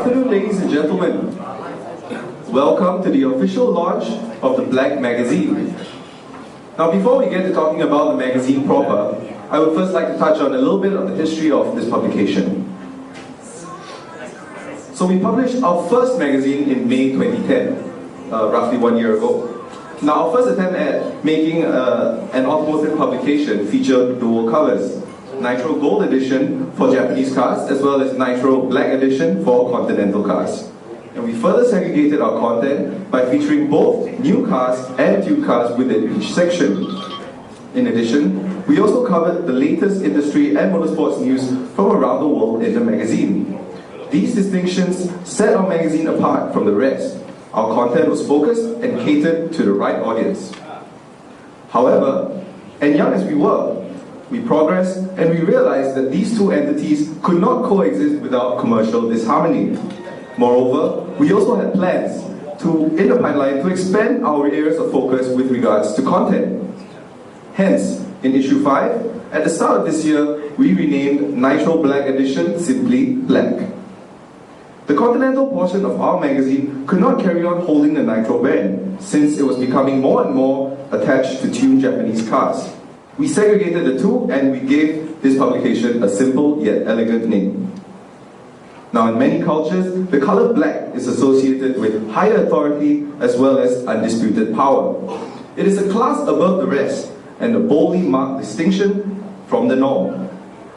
afternoon, ladies and gentlemen. Welcome to the official launch of the Black magazine. Now, before we get to talking about the magazine proper, I would first like to touch on a little bit of the history of this publication. So we published our first magazine in May 2010, roughly 1 year ago. Now, our first attempt at making an automotive publication featured dual covers. Nitro Gold Edition for Japanese cars, as well as Nitro Black Edition for Continental cars. And we further segregated our content by featuring both new cars and tuned cars within each section. In addition, we also covered the latest industry and motorsports news from around the world in the magazine. These distinctions set our magazine apart from the rest. Our content was focused and catered to the right audience. However, and young as we were, we progressed and we realized that these two entities could not coexist without commercial disharmony. Moreover, we also had plans in the pipeline to expand our areas of focus with regards to content. Hence, in issue 5, at the start of this year, we renamed Nitro Black Edition simply Black. The Continental portion of our magazine could not carry on holding the Nitro brand, since it was becoming more and more attached to tuned Japanese cars. We segregated the two and we gave this publication a simple yet elegant name. Now, in many cultures, the color black is associated with higher authority as well as undisputed power. It is a class above the rest and a boldly marked distinction from the norm.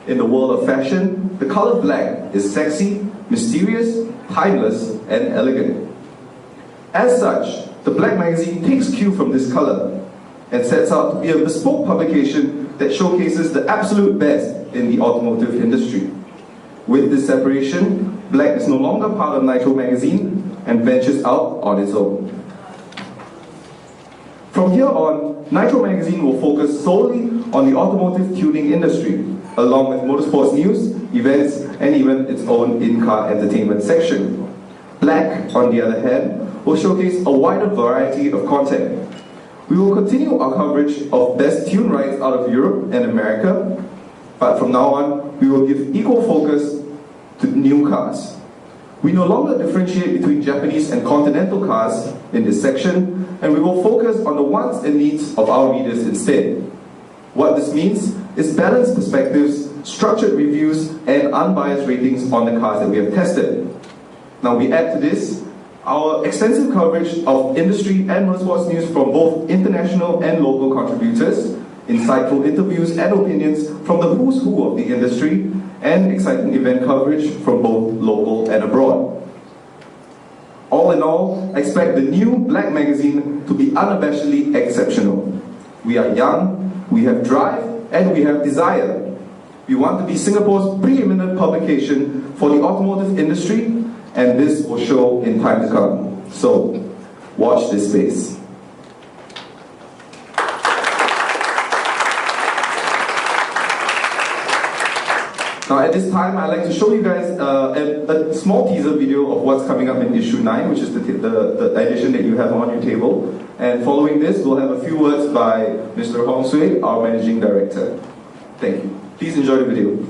In the world of fashion, the color black is sexy, mysterious, timeless, and elegant. As such, the Black magazine takes cue from this color and sets out to be a bespoke publication that showcases the absolute best in the automotive industry. With this separation, Black is no longer part of Nitro magazine and ventures out on its own. From here on, Nitro magazine will focus solely on the automotive tuning industry, along with motorsports news, events, and even its own in-car entertainment section. Black, on the other hand, will showcase a wider variety of content. We will continue our coverage of best tune rides out of Europe and America, but from now on, we will give equal focus to new cars. We no longer differentiate between Japanese and continental cars in this section, and we will focus on the wants and needs of our readers instead. What this means is balanced perspectives, structured reviews, and unbiased ratings on the cars that we have tested. Now, we add to this our extensive coverage of industry and motorsports news from both international and local contributors, insightful interviews and opinions from the who's who of the industry, and exciting event coverage from both local and abroad. All in all, expect the new Black magazine to be unabashedly exceptional. We are young, we have drive, and we have desire. We want to be Singapore's preeminent publication for the automotive industry, and this will show in time to come. So, watch this space. Now, at this time, I'd like to show you guys a small teaser video of what's coming up in issue 9, which is the edition that you have on your table. And following this, we'll have a few words by Mr. Hong Sui, our Managing Director. Thank you. Please enjoy the video.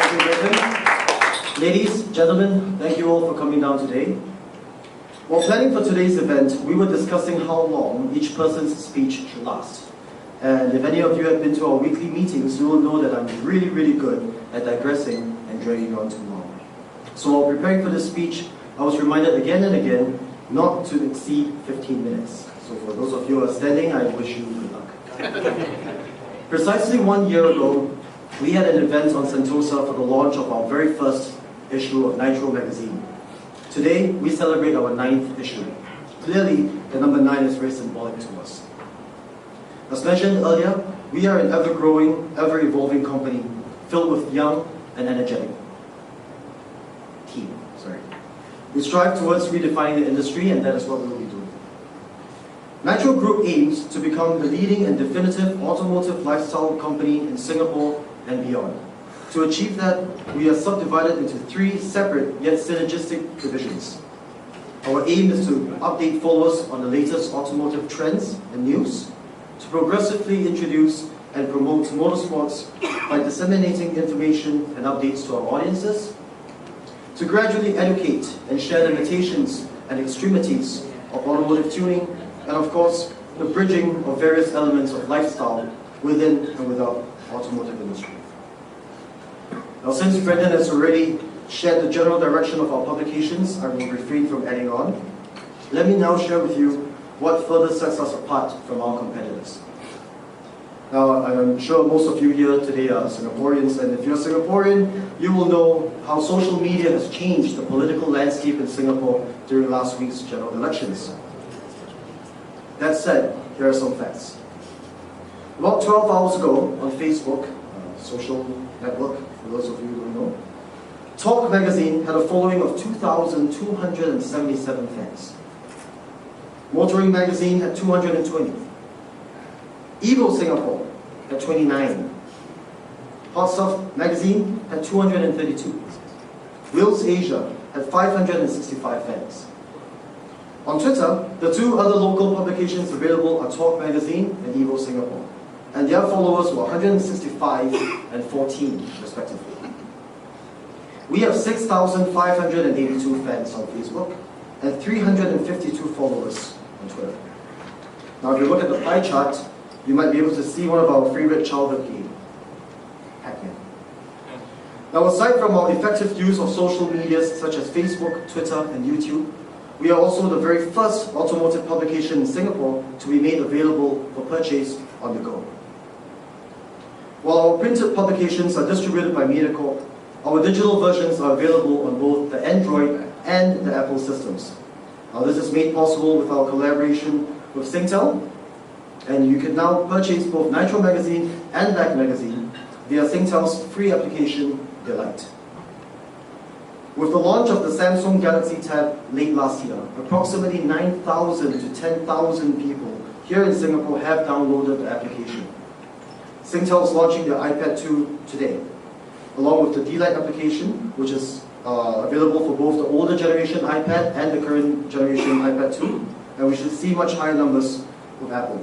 Thank you, Brendan. Ladies, gentlemen, thank you all for coming down today. While planning for today's event, we were discussing how long each person's speech should last. And if any of you have been to our weekly meetings, you will know that I'm really good at digressing and dragging on too long. So while preparing for this speech, I was reminded again and again not to exceed 15 minutes. So for those of you who are standing, I wish you good luck. Precisely 1 year ago, we had an event on Sentosa for the launch of our very first issue of Nitro magazine. Today, we celebrate our 9th issue. Clearly, the number 9 is very symbolic to us. As mentioned earlier, we are an ever-growing, ever-evolving company filled with young and energetic team. We strive towards redefining the industry, and that is what we will be doing. Nitro Group aims to become the leading and definitive automotive lifestyle company in Singapore and beyond. To achieve that, we are subdivided into 3 separate yet synergistic divisions. Our aim is to update followers on the latest automotive trends and news, to progressively introduce and promote motorsports by disseminating information and updates to our audiences, to gradually educate and share the limitations and extremities of automotive tuning, and of course, the bridging of various elements of lifestyle within and without automotive industry. Now, since Brendan has already shared the general direction of our publications, I will refrain from adding on. Let me now share with you what further sets us apart from our competitors. Now, I'm sure most of you here today are Singaporeans, and if you're Singaporean, you will know how social media has changed the political landscape in Singapore during last week's general elections. That said, here are some facts. About 12 hours ago, on Facebook, a social network, for those of you who don't know, Talk magazine had a following of 2,277 fans. Motoring magazine had 220. Evo Singapore had 29. Hot Stuff magazine had 232. Wheels Asia had 565 fans. On Twitter, the 2 other local publications available are Talk magazine and Evo Singapore, and their followers were 165 and 14 respectively. We have 6,582 fans on Facebook and 352 followers on Twitter. Now if you look at the pie chart, you might be able to see one of our favorite childhood games, Pac-Man. Now, aside from our effective use of social medias such as Facebook, Twitter, and YouTube, we are also the very first automotive publication in Singapore to be made available for purchase on the go. While our printed publications are distributed by MediaCorp, our digital versions are available on both the Android and the Apple systems. Now, this is made possible with our collaboration with Singtel, and you can now purchase both Nitro magazine and Black magazine via Singtel's free application, Delight. With the launch of the Samsung Galaxy Tab late last year, approximately 9,000 to 10,000 people here in Singapore have downloaded the application. Singtel is launching their iPad 2 today, along with the Delight application, which is available for both the older generation iPad and the current generation iPad 2, and we should see much higher numbers with Apple.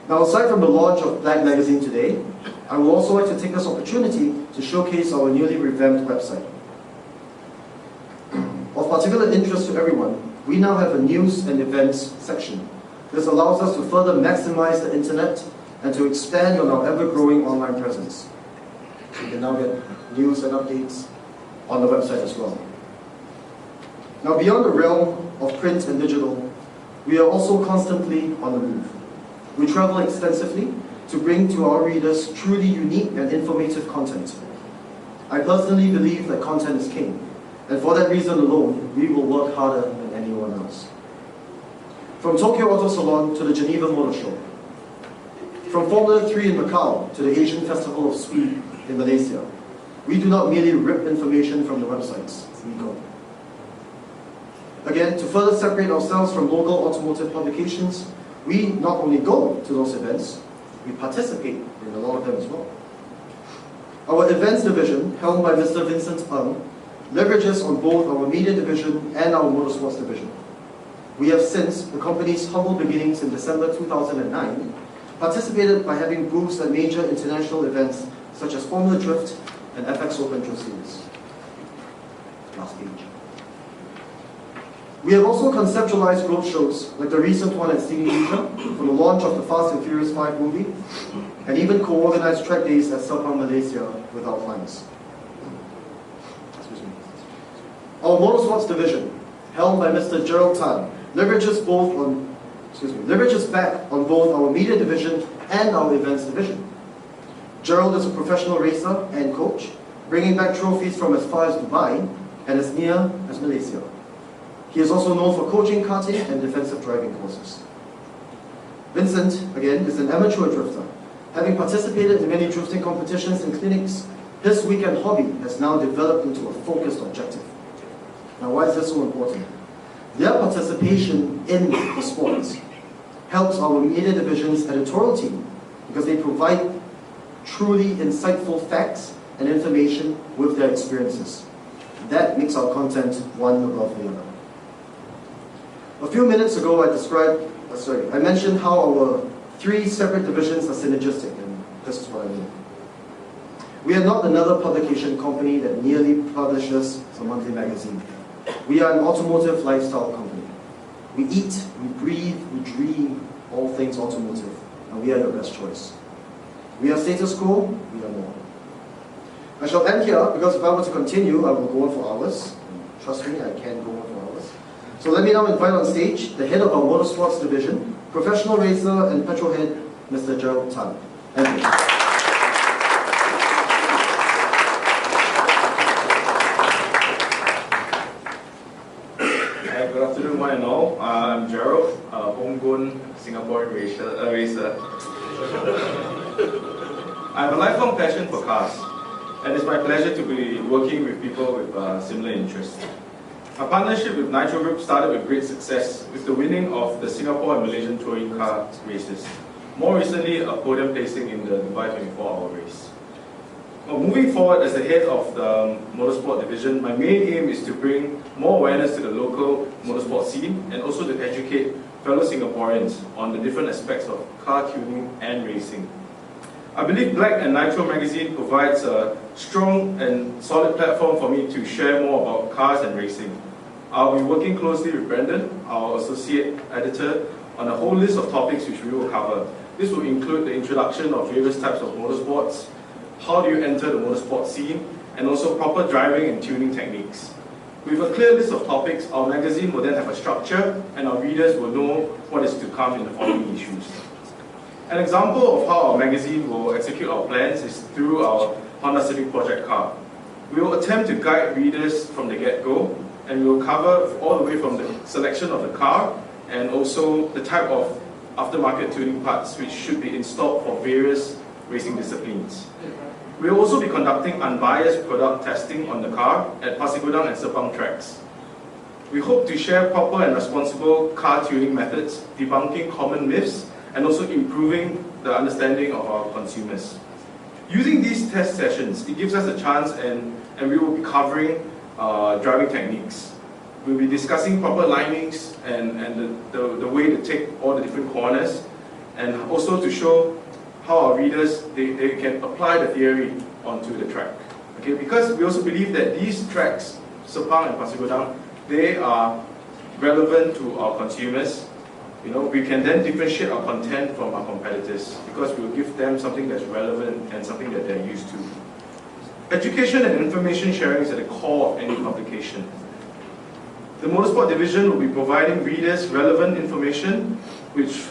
Now, aside from the launch of Black magazine today, I would also like to take this opportunity to showcase our newly revamped website. Of particular interest to everyone, we now have a news and events section. This allows us to further maximize the internet and to expand on our ever-growing online presence. You can now get news and updates on the website as well. Now, beyond the realm of print and digital, we are also constantly on the move. We travel extensively to bring to our readers truly unique and informative content. I personally believe that content is king, and for that reason alone, we will work harder than anyone else. From Tokyo Auto Salon to the Geneva Motor Show, from Formula 3 in Macau to the Asian Festival of Speed in Malaysia, we do not merely rip information from the websites, we go. Again, to further separate ourselves from local automotive publications, we not only go to those events, we participate in a lot of them as well. Our events division, helmed by Mr. Vincent Ng, leverages on both our media division and our motorsports division. We have since the company's humble beginnings in December 2009, participated by having booths at major international events such as Formula Drift and FX Open Tour Series. Last page. We have also conceptualized roadshows, like the recent one at Sydney Leisure, for the launch of the Fast and Furious 5 movie, and even co-organized track days at Sepang, Malaysia with our clients. Our motorsports division, helmed by Mr. Gerald Tan, leverages back on both our media division and our events division. Gerald is a professional racer and coach, bringing back trophies from as far as Dubai and as near as Malaysia. He is also known for coaching karting and defensive driving courses. Vincent, again, is an amateur drifter. Having participated in many drifting competitions and clinics, his weekend hobby has now developed into a focused objective. Now, why is this so important? Their participation in the sports helps our media division's editorial team because they provide truly insightful facts and information with their experiences. That makes our content one above the other. A few minutes ago, I mentioned how our three separate divisions are synergistic, and this is what I mean. We are not another publication company that merely publishes a monthly magazine. We are an automotive lifestyle company. We eat, we breathe, we dream all things automotive, and we are your best choice. We are status quo, we are more. I shall end here because if I were to continue, I will go on for hours. Trust me, I can go on for hours. So let me now invite on stage the head of our motorsports division, professional racer and petrol head, Mr. Gerald Tan. Thank you. Good afternoon, one and all. I'm Gerald, a homegrown Singaporean racer. I have a lifelong passion for cars, and it's my pleasure to be working with people with similar interests. My partnership with Nitro Group started with great success with the winning of the Singapore and Malaysian touring car races. More recently, a podium placing in the Dubai 24-hour race. Well, moving forward as the head of the motorsport division, my main aim is to bring more awareness to the local motorsport scene and also to educate fellow Singaporeans on the different aspects of car tuning and racing. I believe Black and Nitro magazine provides a strong and solid platform for me to share more about cars and racing. I'll be working closely with Brendan, our associate editor, on a whole list of topics which we will cover. This will include the introduction of various types of motorsports, how do you enter the motorsport scene, and also proper driving and tuning techniques. With a clear list of topics, our magazine will then have a structure and our readers will know what is to come in the following issues. An example of how our magazine will execute our plans is through our Honda Civic project car. We will attempt to guide readers from the get-go, and we will cover all the way from the selection of the car and also the type of aftermarket tuning parts which should be installed for various racing disciplines. We will also be conducting unbiased product testing on the car at Pasir Gudang and Sepang tracks. We hope to share proper and responsible car tuning methods, debunking common myths, and also improving the understanding of our consumers. Using these test sessions, it gives us a chance and we will be covering driving techniques. We'll be discussing proper linings and the way to take all the different corners, and also to show how our readers, they can apply the theory onto the track. Okay, because we also believe that these tracks, Sepang and Pasir Gudang, they are relevant to our consumers. You know, we can then differentiate our content from our competitors because we will give them something that's relevant and something that they're used to. Education and information sharing is at the core of any publication. The Motorsport Division will be providing readers relevant information which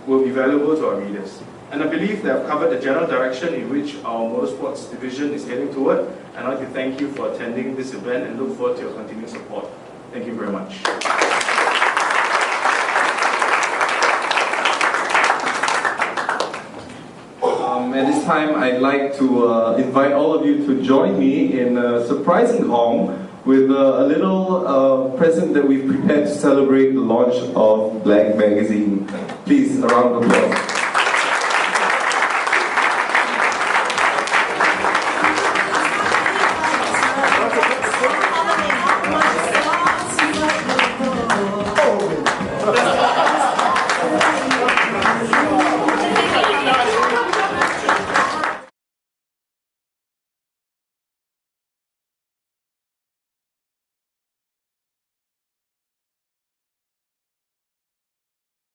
will be valuable to our readers. And I believe that I've covered the general direction in which our Motorsports Division is heading toward. And I'd like to thank you for attending this event and look forward to your continued support. Thank you very much. At this time, I'd like to invite all of you to join me in surprising Hong with a little present that we've prepared to celebrate the launch of Black Magazine. Please, a round of applause.